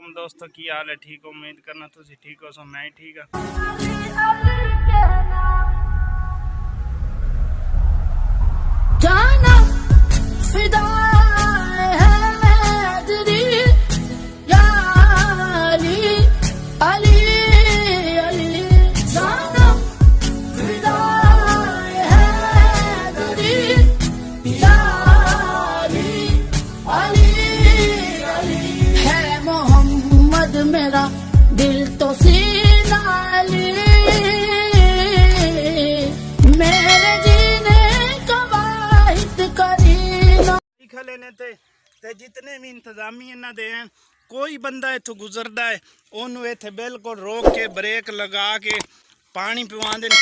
तुम दोस्तों की हाल है? ठीक हो? उम्मीद करना तुम ठीक हो। सो मैं ठीक है। जाना फिदा है तेरी या अली अली अली जाना फिदा है तेरी या अली अली अली है मोहम्मद मेरा दिल तो सीना अली मेरे जीने का वाहिद करीना लिखा लेने ते जितने भी इंतजामी इन्हां दे हैं, कोई बंदा इत्थों गुजरदा है ओनू इत्थे बिल्कुल रोक के ब्रेक लगा के पानी पिवांदे ने।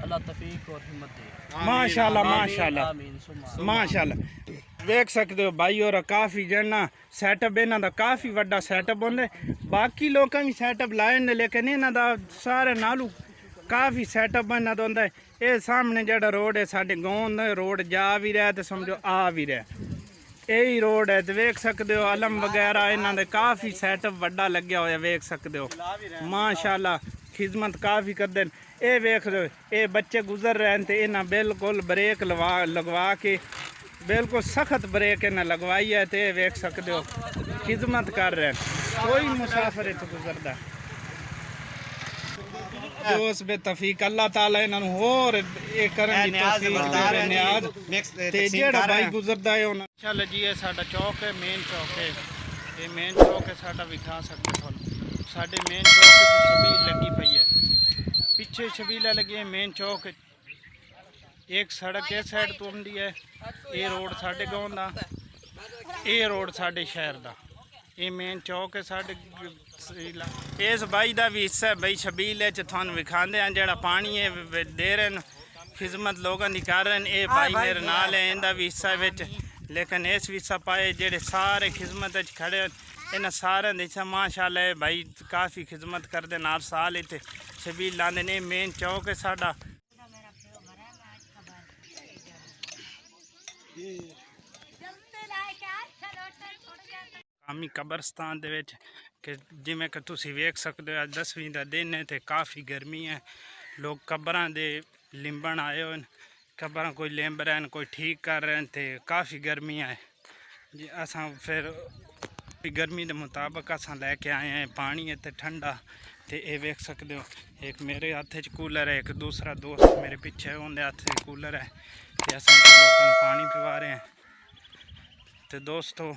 अल्लाह तौफीक और हिम्मत दे। माशाल्लाह माशाल्लाह आमीन सुमा माशाल्लाह। देख सकते हो भाई और काफ़ी जना सैटअप इन्हां दा काफ़ी वड्डा सैटअप होंदा। बाकी लोकां भी सैटअप लाए ने लेकिन इन्हां दा सारे नालू काफ़ी सैटअप इन्हां दा होंदा है। ये सामने जेड़ा रोड है साडे गांव दा रोड जा भी रहा है तो समझो आ भी रहा है, यही रोड है। तो वेख सकते हो अलम वगैरह इन्हां दे काफ़ी सैटअप वड्डा लग्या होया, वेख सकते हो माशाल्लाह खिदमत काफ़ी करदे न। ये वेख लो ये बच्चे गुजर रहे हैं तो इन्हें बिल्कुल ब्रेक लगवा के बिल्कुल सख्त ब्रेक इन्हें लगवाई है। तो ये वेख सकते हो खिदमत कर रहे हैं, कोई मुसाफिर इत्थों गुजरदा जो उस बे तफीक अल्लाह ताला इन्होंने होर ये करन दी तौफीक दे। न्याज ते जेड़ा भाई गुजरदा है उन्हें चल जी ये साडा चौक है, मेन चौक है। ये मेन चौक है साडा, विखा सकते हो साडे मेन चौक की छबील लगी पई है, पिछे छबीला लगी है। मेन चौक एक सड़क इस साइड तो आती है, ये रोड साडे गांव दा, ये रोड साडे शहर दा। ये मेन चौक है साडे। इस बाई का भी हिस्सा है भाई छबील थानू विखाते हैं जेड़ा पानी है दे रहे हैं, खिदमत लोगों की कर रहे हैं। ये भाई मेरे नाल है, इनका भी हिस्सा बिच, लेकिन इस भी हिस्सा पाए जेड़े सारे खिदमत खड़े इन्हें सारे हिस्सा माशाल्लाह भाई काफ़ी खिदमत करते हर साल इतने छबील लाते ने। मेन चौक है साडा। कामी कब्रस्तान दे विच कि जिमें कि तुसी वेख सकते हो 10वीं का दिन है तो काफ़ी गर्मी है। लोग कब्रां दे लिंबन आए हुए, कब्रां कोई लिंब रहे हैं कोई ठीक कर रहे हैं, तो काफ़ी गर्मी है जी। असां फिर गर्मी के मुताबिक असां लैके आए हैं पानी है तो ठंडा। तो ये वेख सकते हो एक मेरे हथ च कूलर है, एक दूसरा दोस्त मेरे पीछे उनके हथ में कूलर है, तो असां लोगों को पानी पिवा रहे हैं। तो दोस्तों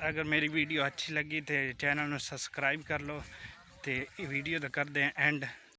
अगर मेरी वीडियो अच्छी लगी तो चैनल में सब्सक्राइब कर लो, तो वीडियो तो कर दें एंड।